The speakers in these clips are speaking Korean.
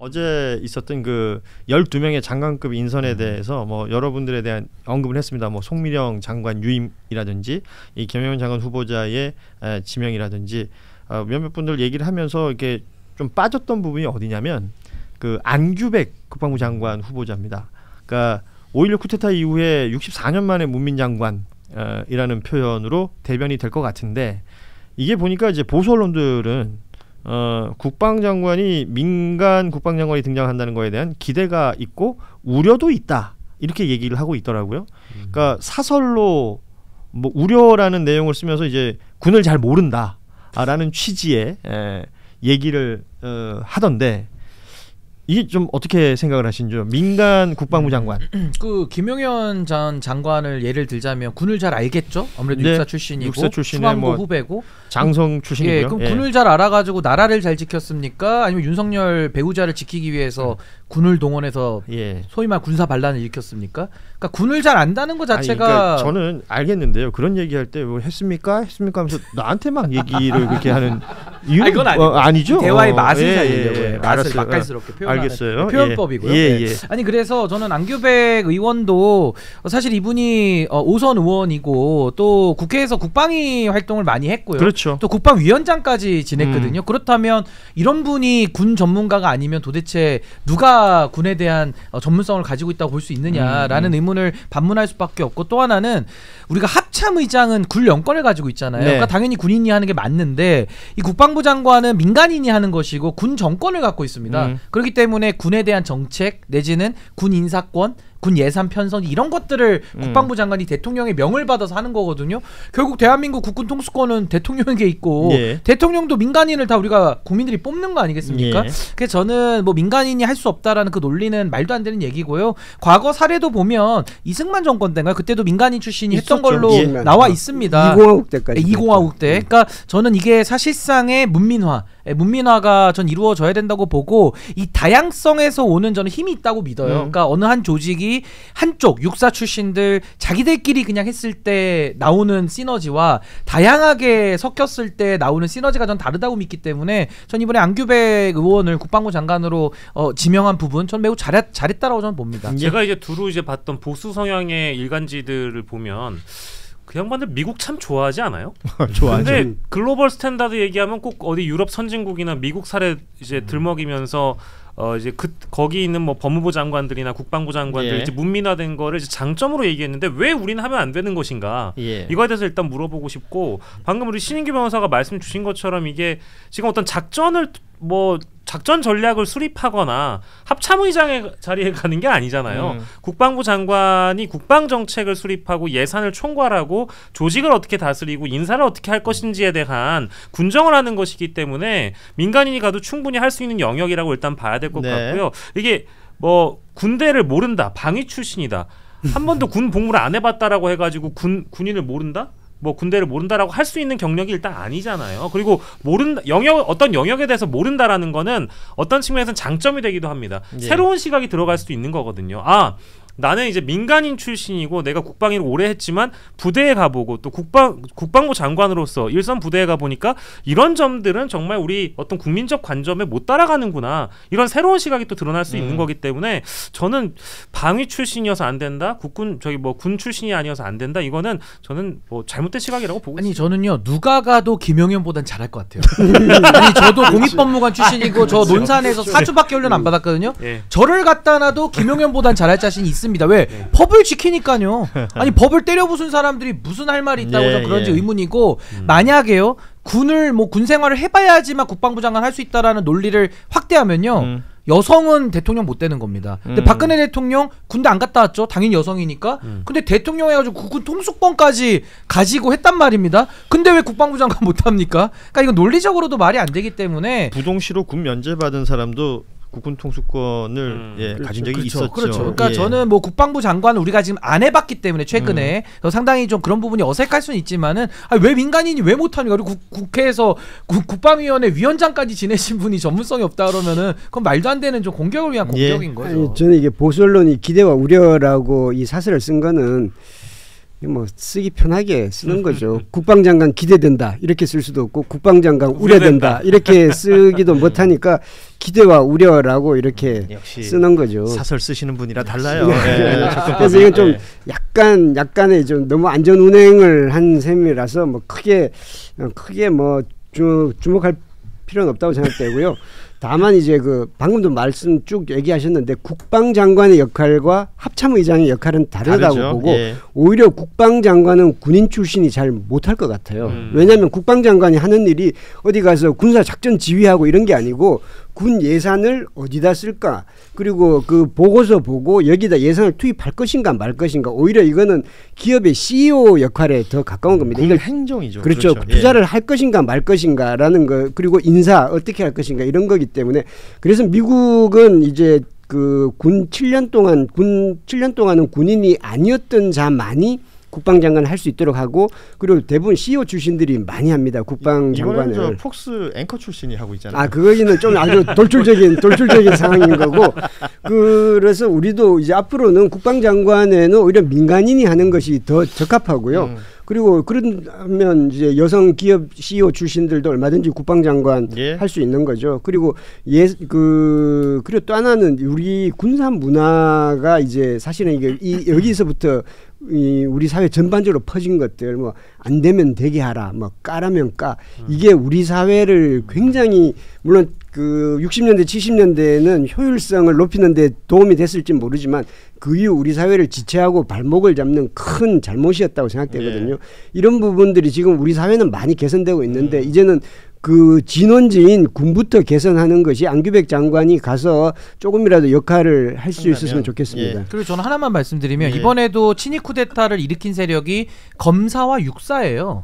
어제 있었던 그 12명의 장관급 인선에 대해서 뭐 여러분들에 대한 언급을 했습니다. 뭐 송미령 장관 유임이라든지 이 김영현 장관 후보자의 지명이라든지 몇몇 분들 얘기를 하면서 이렇게 좀 빠졌던 부분이 어디냐면 그 안규백 국방부 장관 후보자입니다. 그러니까 5.16 쿠데타 이후에 64년 만에 문민장관이라는 표현으로 대변이 될 것 같은데 이게 보니까 이제 보수 언론들은 국방장관이 민간 국방장관이 등장한다는 거에 대한 기대가 있고 우려도 있다 이렇게 얘기를 하고 있더라고요. 그러니까 사설로 뭐 우려라는 내용을 쓰면서 이제 군을 잘 모른다라는 취지의 얘기를 하던데 이게 좀 어떻게 생각을 하신지요? 민간 국방부 장관. 그 김용현 전 장관을 예를 들자면 군을 잘 알겠죠. 아무래도 네, 육사 출신이고 육사 출신의 수감고 뭐 후배고 장성 출신이고요. 예, 그럼 군을 잘 알아가지고 나라를 잘 지켰습니까? 아니면 윤석열 배우자를 지키기 위해서 군을 동원해서 소위 말 군사 반란을 일으켰습니까? 그러니까 군을 잘 안다는 것 자체가 그러니까 저는 알겠는데요. 그런 얘기할 때 뭐 했습니까 하면서 나한테 막 얘기를 그렇게 하는 이유는 아니, 그건 아니고 아니죠. 대화의 맛을 살리려고 맛을 알았어요. 맛깔스럽게 표현하는 알겠어요. 표현법이고요. 아니 그래서 저는 안규백 의원도 사실 이분이 5선 의원이고 또 국회에서 국방위 활동을 많이 했고요. 그렇죠. 또 국방위원장까지 지냈거든요. 그렇다면 이런 분이 군 전문가가 아니면 도대체 누가 군에 대한 전문성을 가지고 있다고 볼 수 있느냐라는 의문을 반문할 수밖에 없고 또 하나는 우리가 합참의장은 군 영권을 가지고 있잖아요. 그러니까 당연히 군인이 하는 게 맞는데 이 국방부 장관은 민간인이 하는 것이고 군 정권을 갖고 있습니다. 그렇기 때문에 군에 대한 정책 내지는 군 인사권 군 예산 편성 이런 것들을 국방부 장관이 대통령의 명을 받아서 하는 거거든요. 결국 대한민국 국군 통수권은 대통령에게 있고 대통령도 민간인을 다 우리가 국민들이 뽑는 거 아니겠습니까? 그래서 저는 뭐 민간인이 할 수 없다라는 그 논리는 말도 안 되는 얘기고요. 과거 사례도 보면 이승만 정권 때인가 그때도 민간인 출신이 있었죠. 했던 걸로 나와 있습니다. 20화국 때까지. 20화국 때. 그러니까 저는 이게 사실상의 문민화가 전 이루어져야 된다고 보고 이 다양성에서 오는 저는 힘이 있다고 믿어요. 그러니까 어느 한 조직이 한쪽 육사 출신들 자기들끼리 그냥 했을 때 나오는 시너지와 다양하게 섞였을 때 나오는 시너지가 전 다르다고 믿기 때문에 전 이번에 안규백 의원을 국방부 장관으로 지명한 부분 전 매우 잘했다라고 저는 봅니다. 제가 이제 두루 이제 봤던 보수 성향의 일간지들을 보면 그 양반들 미국 참 좋아하지 않아요? 좋아하죠. 근데 글로벌 스탠다드 얘기하면 꼭 어디 유럽 선진국이나 미국 사례 이제 들먹이면서 이제 거기 있는 뭐 법무부 장관들이나 국방부 장관들 이제 문민화된 거를 이제 장점으로 얘기했는데 왜 우리는 하면 안 되는 것인가? 이거에 대해서 일단 물어보고 싶고 방금 우리 신인규 변호사가 말씀 주신 것처럼 이게 지금 어떤 작전 전략을 수립하거나 합참의장의 자리에 가는 게 아니잖아요. 국방부 장관이 국방 정책을 수립하고 예산을 총괄하고 조직을 어떻게 다스리고 인사를 어떻게 할 것인지에 대한 군정을 하는 것이기 때문에 민간인이 가도 충분히 할 수 있는 영역이라고 일단 봐야 될 것 같고요. 이게 뭐 군대를 모른다, 방위 출신이다, 한 번도 군 복무를 안 해봤다라고 해가지고 군인을 모른다? 뭐 군대를 모른다라고 할 수 있는 경력이 일단 아니잖아요. 그리고 어떤 영역에 대해서 모른다라는 거는 어떤 측면에서는 장점이 되기도 합니다. 새로운 시각이 들어갈 수도 있는 거거든요. 나는 이제 민간인 출신이고 내가 국방위를 오래 했지만 부대에 가보고 또 국방부 장관으로서 일선 부대에 가보니까 이런 점들은 정말 우리 어떤 국민적 관점에 못 따라가는구나, 이런 새로운 시각이 또 드러날 수 있는 거기 때문에 저는 방위 출신이어서 안 된다, 군 출신이 아니어서 안 된다, 이거는 저는 뭐 잘못된 시각이라고 보고 있습니다. 저는요 누가 가도 김용현보단 잘할 것 같아요. 아니 저도 공익법무관 출신이고 저 논산에서 4주밖에 훈련 안 받았거든요. 저를 갖다 놔도 김용현보단 잘할 자신이 있습니다. 왜? 법을 지키니까요. 아니 법을 때려 부순 사람들이 무슨 할 말이 있다고 좀 그런지 의문이고 만약에요 군 생활을 해봐야지만 국방부 장관 할 수 있다라는 논리를 확대하면요 여성은 대통령 못 되는 겁니다. 근데 박근혜 대통령 군대 안 갔다 왔죠. 당연히 여성이니까. 근데 대통령 해가지고 국군 통수권까지 가지고 했단 말입니다. 근데 왜 국방부 장관 못 합니까? 그러니까 이건 논리적으로도 말이 안 되기 때문에 부동시로 군 면제받은 사람도 국군 통수권을 가진 적이 있었죠. 그렇죠. 그러니까 저는 뭐 국방부 장관을 우리가 지금 안 해봤기 때문에 최근에 상당히 좀 그런 부분이 어색할 수는 있지만은 왜 민간인이 왜 못합니까? 그리고 국회에서 국방위원회 위원장까지 지내신 분이 전문성이 없다 그러면은 그건 말도 안 되는 좀 공격을 위한 공격인 거죠. 아니, 저는 이게 보수 언론이 기대와 우려라고 이 사설을 쓴 거는 뭐 쓰기 편하게 쓰는 거죠. 국방장관 기대된다 이렇게 쓸 수도 없고 국방장관 우려된다 이렇게 쓰기도 못하니까 기대와 우려라고 이렇게 역시 쓰는 거죠. 사설 쓰시는 분이라 달라요. 네. 그래서 이건 좀 약간의 좀 너무 안전 운행을 한 셈이라서 뭐 크게 뭐 주목할 필요는 없다고 생각되고요. 다만 이제 그 방금도 말씀 쭉 얘기하셨는데 국방장관의 역할과 합참의장의 역할은 다르다고 다르죠. 보고 예. 오히려 국방장관은 군인 출신이 잘 못할 것 같아요. 왜냐하면 국방장관이 하는 일이 어디 가서 군사 작전 지휘하고 이런 게 아니고 군 예산을 어디다 쓸까, 그리고 그 보고서 보고 여기다 예산을 투입할 것인가 말 것인가, 오히려 이거는 기업의 CEO 역할에 더 가까운 겁니다. 군 이걸 행정이죠. 그렇죠. 그렇죠. 투자를 할 것인가 말 것인가라는 거, 그리고 인사 어떻게 할 것인가 이런 거기 때문에, 그래서 미국은 이제 그 군 7년 동안은 군인이 아니었던 자만이 국방장관을 할 수 있도록 하고, 그리고 대부분 CEO 출신들이 많이 합니다. 국방장관을. 이거는 저 폭스 앵커 출신이 하고 있잖아요. 아, 그거기는 좀 아주 돌출적인 상황인 거고, 그래서 우리도 이제 앞으로는 국방장관에는 오히려 민간인이 하는 것이 더 적합하고요. 그리고 그러면 이제 여성 기업 CEO 출신들도 얼마든지 국방장관 예. 할 수 있는 거죠. 그리고 그리고 또 하나는 우리 군사 문화가 이제 사실은 이게 여기서부터 우리 사회 전반적으로 퍼진 것들, 뭐 안 되면 되게 하라, 뭐 까라면 까, 이게 우리 사회를 굉장히, 물론 그 60년대 70년대에는 효율성을 높이는 데 도움이 됐을지 모르지만 그 이후 우리 사회를 지체하고 발목을 잡는 큰 잘못이었다고 생각되거든요. 이런 부분들이 지금 우리 사회는 많이 개선되고 있는데 이제는 그 진원지인 군부터 개선하는 것이 안규백 장관이 가서 조금이라도 역할을 할 수 있었으면 좋겠습니다. 예. 그리고 저는 하나만 말씀드리면 예. 이번에도 친위 쿠데타를 일으킨 세력이 검사와 육사예요.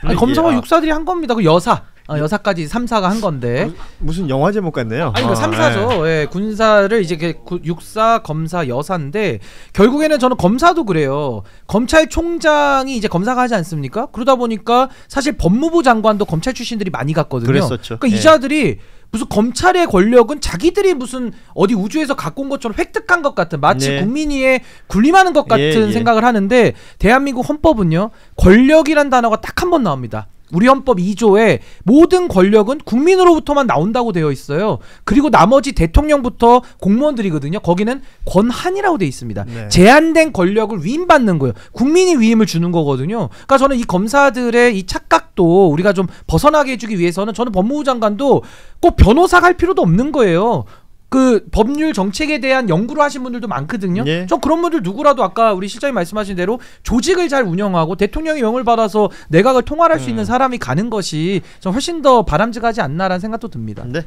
아니, 검사와 육사들이 한 겁니다. 그 여사까지 3사가 한 건데. 무슨 영화 제목 같네요. 아니, 그 3사죠. 예, 군사를 이제 육사, 검사, 여사인데 결국에는 저는 검사도 그래요. 검찰총장이 이제 검사가 하지 않습니까? 그러다 보니까 사실 법무부 장관도 검찰 출신들이 많이 갔거든요. 그랬었죠. 그러니까 이자들이 무슨 검찰의 권력은 자기들이 무슨 어디 우주에서 갖고 온 것처럼 획득한 것 같은, 마치 네. 국민위에 군림하는 것 같은 생각을 하는데, 대한민국 헌법은요, 권력이란 단어가 딱 한 번 나옵니다. 우리 헌법 2조에 모든 권력은 국민으로부터만 나온다고 되어 있어요. 그리고 나머지 대통령부터 공무원들이거든요. 거기는 권한이라고 되어 있습니다. 네. 제한된 권력을 위임받는 거예요. 국민이 위임을 주는 거거든요. 그러니까 저는 이 검사들의 이 착각도 우리가 좀 벗어나게 해주기 위해서는 저는 법무부 장관도 꼭 변호사가 할 필요도 없는 거예요. 그 법률 정책에 대한 연구를 하신 분들도 많거든요. 예. 전 그런 분들 누구라도 아까 우리 실장님 말씀하신 대로 조직을 잘 운영하고 대통령의 명을 받아서 내각을 통할할 수 있는 사람이 가는 것이 좀 훨씬 더 바람직하지 않나라는 생각도 듭니다. 네.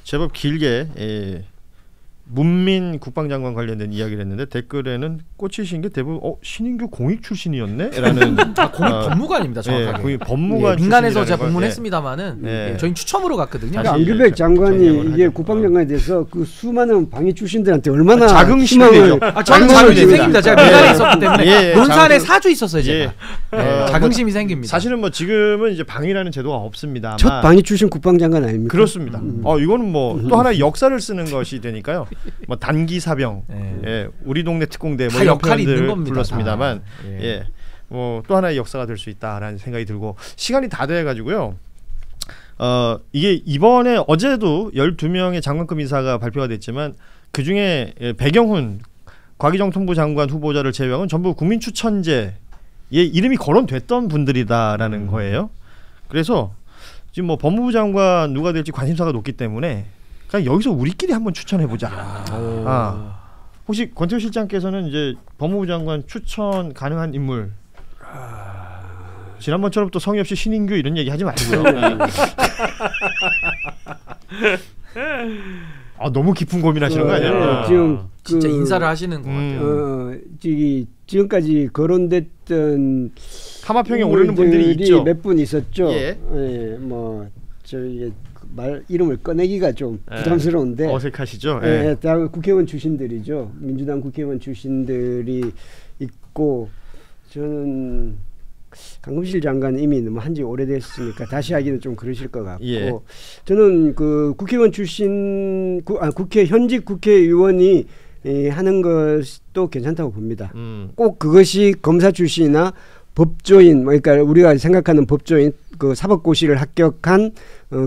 제법 길게 문민 국방장관 관련된 이야기를 했는데 댓글에는 꽂히신 게 대부분 신인규 공익 출신이었네? 라는 공익 법무관입니다, 정확하게. 공익 법무관 민간에서 출신이라는 제가 걸, 방문했습니다만은 저희는 추첨으로 갔거든요. 그러니까 안규백 장관이 이게 국방장관에 대해서 그 수많은 방위 출신들한테 얼마나 자긍심을 희망을 저는 자긍심이 생깁니다. 제가 민간에 있었기 때문에 예, 논산에 사주 있었어요, 제가. 예. 자긍심이 생깁니다. 사실은 뭐 지금은 이제 방위라는 제도가 없습니다만 첫 방위 출신 국방장관 아닙니까? 그렇습니다. 이거는 뭐 또 하나의 역사를 쓰는 것이 되니까요. 뭐 단기 사병, 우리 동네 특공대 뭐 다 이런 역할이 있는 표현들을 겁니다. 불렀습니다만, 뭐 또 하나의 역사가 될 수 있다라는 생각이 들고, 시간이 다 돼가지고요. 이게 이번에 어제도 12명의 장관급 인사가 발표가 됐지만 그 중에 배경훈 과기정통부 장관 후보자를 제외하고는 전부 국민 추천제에 이름이 거론됐던 분들이다라는 거예요. 그래서 지금 뭐 법무부 장관 누가 될지 관심사가 높기 때문에 그냥 여기서 우리끼리 한번 추천해 보자. 혹시 권태우 실장께서는 이제 법무부 장관 추천 가능한 인물, 지난번처럼 또 성의 없이 신인규 이런 얘기 하지 마시고요. 너무 깊은 고민하시는 거 아니에요? 지금 진짜 인사를 하시는 것 같아요. 지금까지 거론됐던 하마평에 오르는 분들이 있죠. 몇 분 있었죠. 뭐 저희 이름을 꺼내기가 좀 부담스러운데 어색하시죠. 다 국회의원 출신들이죠. 민주당 국회의원 출신들이 있고, 저는 강금실 장관 이미 너무 한지 오래됐으니까 다시 하기는 좀 그러실 것 같고, 저는 그 국회의원 출신 현직 국회의원이 하는 것도 괜찮다고 봅니다. 꼭 그것이 검사 출신이나 법조인, 그러니까 우리가 생각하는 법조인, 그 사법고시를 합격한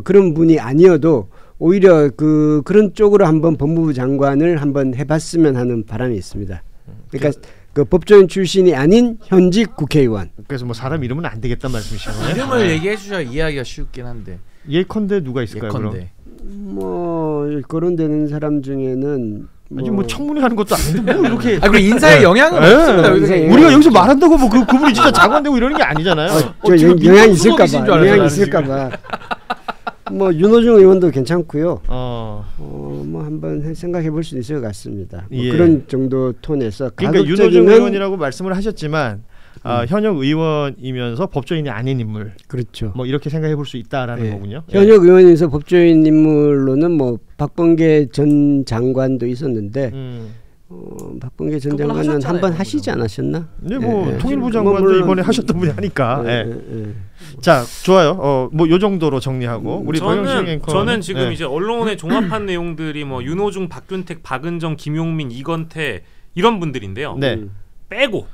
그런 분이 아니어도 오히려 그런 쪽으로 한번 법무부 장관을 한번 해봤으면 하는 바람이 있습니다. 그러니까 그 법조인 출신이 아닌 현직 국회의원. 그래서 뭐 사람 이름은 안 되겠단 말씀이시나요? 이름을 얘기해 주셔야 이해하기가 쉽긴 한데. 예컨대 누가 있을까요? 예컨대. 뭐 거론되는 사람 중에는 아니 뭐 청문회 하는 것도 아닌데 뭐 이렇게 그 인사에 영향은 없습니다. 우리가 여기서 말한다고 뭐 그분이 진짜 장관 되고 이러는 게 아니잖아요. 영향 있을까봐. 뭐 윤호중 의원도 괜찮고요. 뭐 한번 생각해 볼 수 있을 것 같습니다. 뭐 그런 정도 톤에서 그러니까 윤호중 의원이라고 말씀을 하셨지만 현역 의원이면서 법조인이 아닌 인물. 그렇죠. 뭐 이렇게 생각해 볼 수 있다라는 거군요. 현역 의원에서 법조인 인물로는 뭐 박범계 전 장관도 있었는데 박범계 전 장관은 한번 하시지 않으셨나? 네, 뭐 통일부 장관도 이번에 하셨던 분이 하니까. 자, 좋아요. 뭐 요 정도로 정리하고 우리 저는 지금 이제 언론에 종합한 내용들이 뭐 윤호중, 박균택, 박은정, 김용민, 이건태 이런 분들인데요. 네. 빼고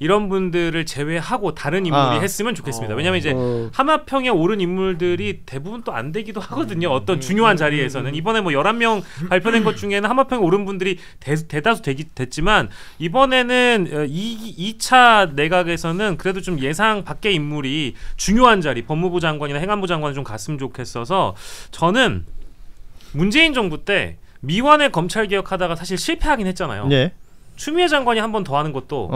이런 분들을 제외하고 다른 인물이 했으면 좋겠습니다. 왜냐하면 이제 하마평에 오른 인물들이 대부분 또 안 되기도 하거든요. 어떤 중요한 자리에서는. 이번에 뭐 11명 발표된 것 중에는 하마평에 오른 분들이 대다수 됐지만 이번에는 2차 내각에서는 그래도 좀 예상 밖의 인물이 중요한 자리, 법무부 장관이나 행안부 장관이 좀 갔으면 좋겠어서 저는 문재인 정부 때 미완의 검찰개혁하다가 사실 실패하긴 했잖아요. 네. 추미애 장관이 한 번 더 하는 것도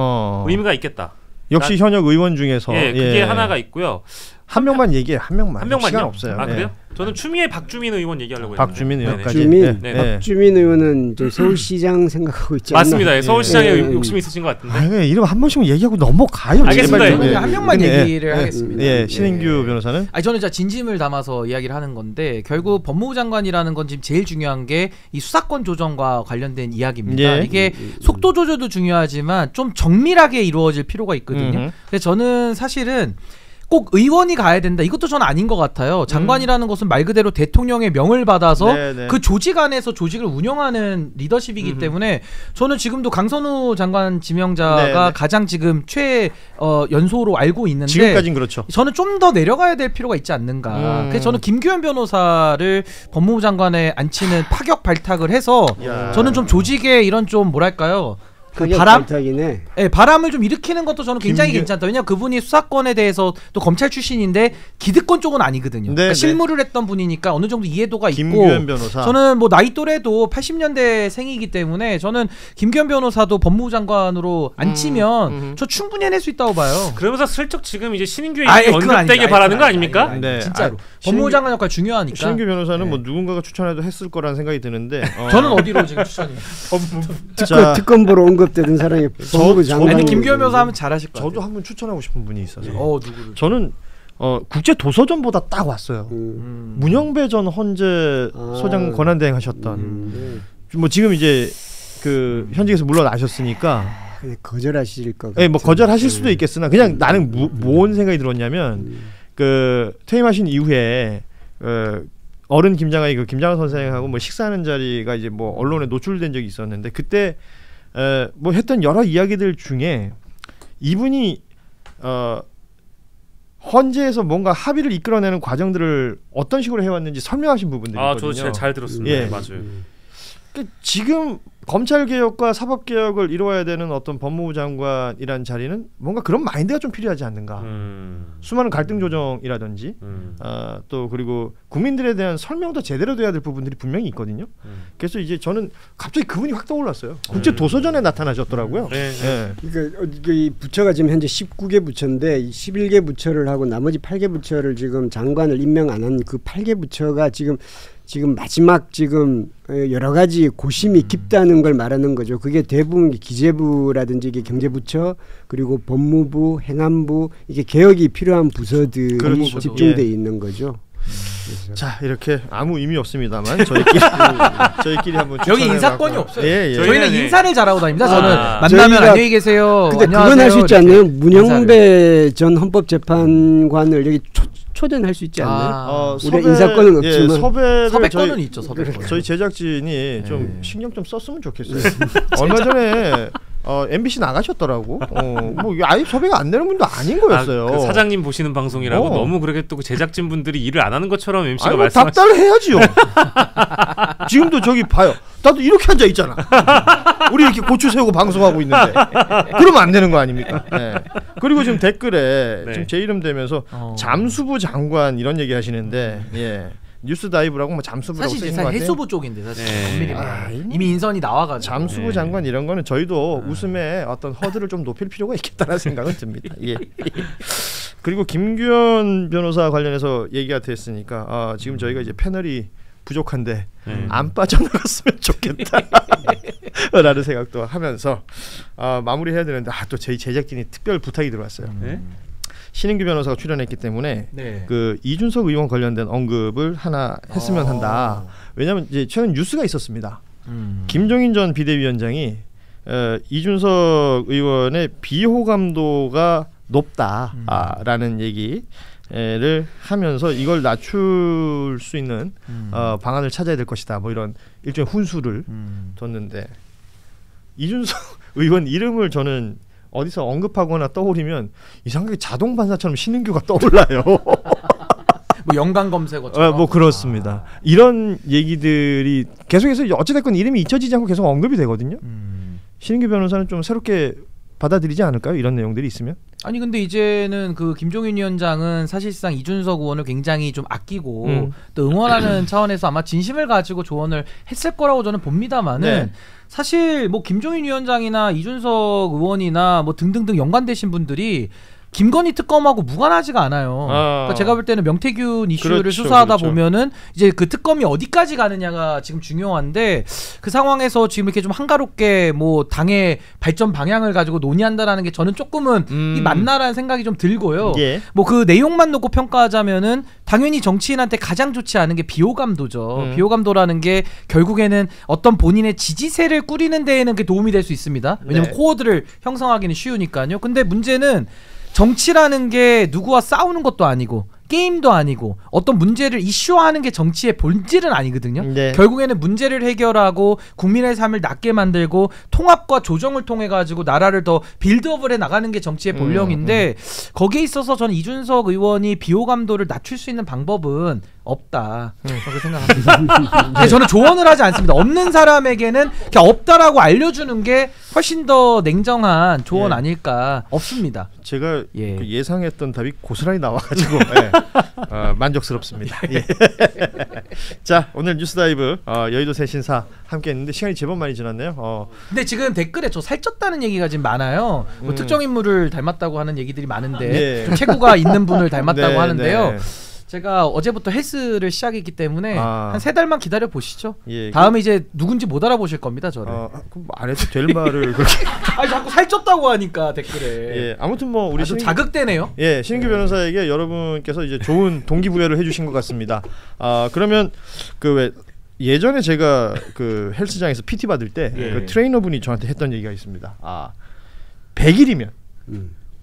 의미가 있겠다. 역시 현역 의원 중에서 그게 하나가 있고요. 한 명만 얘기해. 한 명만요. 시간 없어요. 그래요? 저는 추미애 박주민 의원 얘기하려고 했는데. 박주민 의원까지. 박주민 의원은 서울시장 생각하고 있지 않나? 맞습니다. 서울시장에 욕심이 있으신 것 같은데. 이름 한 번씩만 얘기하고 넘어가요. 알겠습니다. 한 명만 얘기를 하겠습니다. 신인규 변호사는? 저는 진심을 담아서 이야기를 하는 건데 결국 법무부 장관이라는 건 지금 제일 중요한 게 이 수사권 조정과 관련된 이야기입니다. 이게 속도 조절도 중요하지만 좀 정밀하게 이루어질 필요가 있거든요. 근데 저는 사실은 꼭 의원이 가야 된다. 이것도 저는 아닌 것 같아요. 장관이라는 것은 말 그대로 대통령의 명을 받아서 그 조직 안에서 조직을 운영하는 리더십이기 때문에 저는 지금도 강선우 장관 지명자가 가장 지금 연소로 알고 있는데 지금까지는 그렇죠. 저는 좀 더 내려가야 될 필요가 있지 않는가. 그래서 저는 김규현 변호사를 법무부 장관에 앉히는 파격 발탁을 해서 저는 좀 조직의 이런 좀 뭐랄까요. 바람을 좀 일으키는 것도 저는 굉장히 괜찮다. 왜냐하면 그분이 수사권에 대해서 또 검찰 출신인데 기득권 쪽은 아니거든요. 그러니까 실무를 했던 분이니까 어느 정도 이해도가 있고. 김규현 변호사. 저는 뭐 나이 또래도 80년대 생이기 때문에 저는 김규현 변호사도 법무부 장관으로 앉히면 저 충분히 해낼 수 있다고 봐요. 그러면서 슬쩍 지금 이제 신인규 언급되게 바라는 거 아닙니까? 진짜로. 법무부 장관 역할 중요하니까. 신인규 변호사는 뭐 누군가가 추천해도 했을 거라는 생각이 드는데 저는 어디로 지금 추천해요? 특검보로 언급되는 사람이 법무부 장관. 아니 김규현 변호사 하면 잘하실 것 같아요. 저도 한번 추천하고 싶은 분이 있어서. 누구를? 저는 국제 도서전보다 딱 왔어요. 문영배 전 헌재 소장 권한대행 하셨던. 뭐 지금 이제 그 현직에서 물러나셨으니까. 거절하실 것 같아요. 뭐 거절하실 수도 있겠으나 그냥 나는 뭔 생각이 들었냐면 그 퇴임하신 이후에 어른 김장하이 그 김장하 선생하고 뭐 식사하는 자리가 이제 뭐 언론에 노출된 적이 있었는데 그때 뭐 했던 여러 이야기들 중에 이분이 헌재에서 뭔가 합의를 이끌어내는 과정들을 어떤 식으로 해왔는지 설명하신 부분들이 있거든요. 저도 잘 들었습니다. 맞아요. 지금 검찰 개혁과 사법 개혁을 이루어야 되는 어떤 법무부 장관이라는 자리는 뭔가 그런 마인드가 좀 필요하지 않는가. 수많은 갈등 조정이라든지 또 그리고 국민들에 대한 설명도 제대로 돼야 될 부분들이 분명히 있거든요. 그래서 이제 저는 갑자기 그분이 확 떠올랐어요. 국제 도서전에 나타나셨더라고요. 그러니까 이 부처가 지금 현재 19개 부처인데 11개 부처를 하고 나머지 8개 부처를 지금 장관을 임명 안 한 그 8개 부처가 지금 마지막 지금 여러 가지 고심이 깊다는 걸 말하는 거죠. 그게 대부분 기재부라든지 이게 경제부처 그리고 법무부, 행안부 이게 개혁이 필요한 부서들이 집중돼 있는 거죠. 자 이렇게 아무 의미 없습니다만 저희끼리 한번 여기 인사권이 없어요. 저희는 저희는 인사를 잘하고 다닙니다. 저는 만나면 안녕히 계세요. 근데 그건 할 수 있지 않나요? 문영배 전 헌법재판관을 여기 초대는 할 수 있지 않나요? 우리 인사권은 없지만 섭외권은 있죠. 섭외권. 저희 제작진이 좀 신경 좀 썼으면 좋겠어요. 얼마 전에 MBC 나가셨더라고. 뭐 아예 섭외가 안 되는 분도 아닌 거였어요. 그 사장님 보시는 방송이라고 너무 그렇게 또 제작진 분들이 일을 안 하는 것처럼 MC가 뭐 말씀하시죠. 답답을 해야지요. 지금도 저기 봐요. 나도 이렇게 앉아 있잖아. 우리 이렇게 고추 세우고 방송하고 있는데 그러면 안 되는 거 아닙니까? 네. 그리고 지금 댓글에 네. 지금 제 이름 되면서 잠수부 장관 이런 얘기 하시는데 예. 뉴스 다이브라고 뭐 잠수부라고 사실 쓰신 것 같아요. 해수부 쪽인데 사실 네. 이미 인선이 나와가지고 잠수부 네. 장관 이런 거는 저희도 웃음의 어떤 허들을 좀 높일 필요가 있겠다는 생각은 듭니다. 예. 그리고 김규현 변호사 관련해서 얘기가 됐으니까 지금 저희가 이제 패널이 부족한데 안 빠져나갔으면 좋겠다 라는 생각도 하면서 마무리해야 되는데 또 저희 제작진이 특별 부탁이 들어왔어요. 신인규 변호사가 출연했기 때문에 네. 그 이준석 의원 관련된 언급을 하나 했으면 한다. 왜냐하면 이제 최근 뉴스가 있었습니다. 김종인 전 비대위원장이 이준석 의원의 비호감도가 높다라는 얘기를 하면서 이걸 낮출 수 있는 방안을 찾아야 될 것이다. 뭐 이런 일종의 훈수를 뒀는데 이준석 의원 이름을 저는 어디서 언급하거나 떠오르면 이상하게 자동 반사처럼 신은규가 떠올라요. 뭐 연관 검색어처럼. 뭐 그렇습니다. 이런 얘기들이 계속해서 어찌됐건 이름이 잊혀지지 않고 계속 언급이 되거든요. 신은규 변호사는 좀 새롭게 받아들이지 않을까요? 이런 내용들이 있으면? 아니 근데 이제는 그 김종인 위원장은 사실상 이준석 의원을 굉장히 좀 아끼고 또 응원하는 차원에서 아마 진심을 가지고 조언을 했을 거라고 저는 봅니다만은 네. 사실 뭐 김종인 위원장이나 이준석 의원이나 뭐 등등등 연관되신 분들이 김건희 특검하고 무관하지가 않아요. 그러니까 제가 볼 때는 명태균 이슈를 그렇죠, 수사하다 그렇죠. 보면은 이제 그 특검이 어디까지 가느냐가 지금 중요한데 그 상황에서 지금 이렇게 좀 한가롭게 뭐 당의 발전 방향을 가지고 논의한다라는 게 저는 조금은 이 맞나라는 생각이 좀 들고요. 예. 뭐 그 내용만 놓고 평가하자면은 당연히 정치인한테 가장 좋지 않은 게 비호감도죠. 비호감도라는 게 결국에는 어떤 본인의 지지세를 꾸리는 데에는 그게 도움이 될 수 있습니다. 왜냐면 네. 코어들을 형성하기는 쉬우니까요. 근데 문제는 정치라는 게 누구와 싸우는 것도 아니고 게임도 아니고 어떤 문제를 이슈화하는 게 정치의 본질은 아니거든요. 네. 결국에는 문제를 해결하고 국민의 삶을 낫게 만들고 통합과 조정을 통해 가지고 나라를 더 빌드업을 해 나가는 게 정치의 본령인데 거기에 있어서 저는 이준석 의원이 비호감도를 낮출 수 있는 방법은 없다. 그렇게 생각합니다. 근데 저는 조언을 하지 않습니다. 없는 사람에게는 그냥 없다라고 알려주는 게 훨씬 더 냉정한 조언 예. 아닐까. 없습니다. 제가 예. 그 예상했던 답이 고스란히 나와가지고 만족스럽습니다. 예. 자 오늘 뉴스다이브 여의도 새신사 함께했는데 시간이 제법 많이 지났네요. 근데 지금 댓글에 저 살쪘다는 얘기가 지금 많아요. 뭐 특정 인물을 닮았다고 하는 얘기들이 많은데 예. 좀 체구가 있는 분을 닮았다고 네, 하는데요. 네. 제가 어제부터 헬스를 시작했기 때문에 한 3달만 기다려 보시죠. 예, 다음에 이제 누군지 못 알아보실 겁니다, 저를. 그럼 안 해도 될 말을 그렇게. 아니 자꾸 살쪘다고 하니까 댓글에. 예, 아무튼 뭐 우리 좀 자극되네요. 예, 신규 변호사에게 여러분께서 이제 좋은 동기부여를 해주신 것 같습니다. 그러면 그 왜 예전에 제가 그 헬스장에서 PT 받을 때 그 트레이너분이 저한테 했던 얘기가 있습니다. 100일이면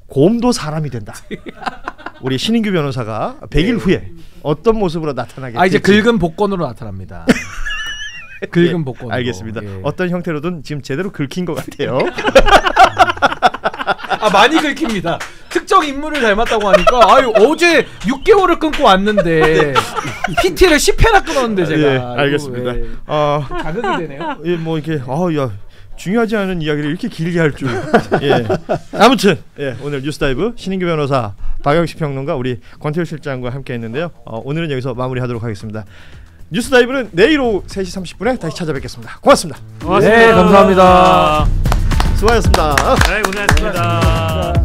곰도 사람이 된다. 우리 신인규 변호사가 100일 후에 어떤 모습으로 나타나게 이제 될지. 긁은 복권으로 나타납니다. 긁은 복권. 알겠습니다. 어떤 형태로든 지금 제대로 긁힌 것 같아요. 많이 긁힙니다. 특정 인물을 닮았다고 하니까 어제 6개월을 끊고 왔는데 PT를 10회나 끊었는데 제가. 예, 알겠습니다. 자극이 되네요. 예, 뭐 이렇게 야 중요하지 않은 이야기를 이렇게 길게 할 줄. 예. 아무튼 오늘 뉴스다이브 신인규 변호사, 박영식 평론가, 우리 권태우 실장과 함께했는데요. 오늘은 여기서 마무리하도록 하겠습니다. 뉴스다이브는 내일 오후 3시 30분에 다시 찾아뵙겠습니다. 고맙습니다. 고맙습니다. 네, 감사합니다. 수고하셨습니다. 네, 고생하셨습니다.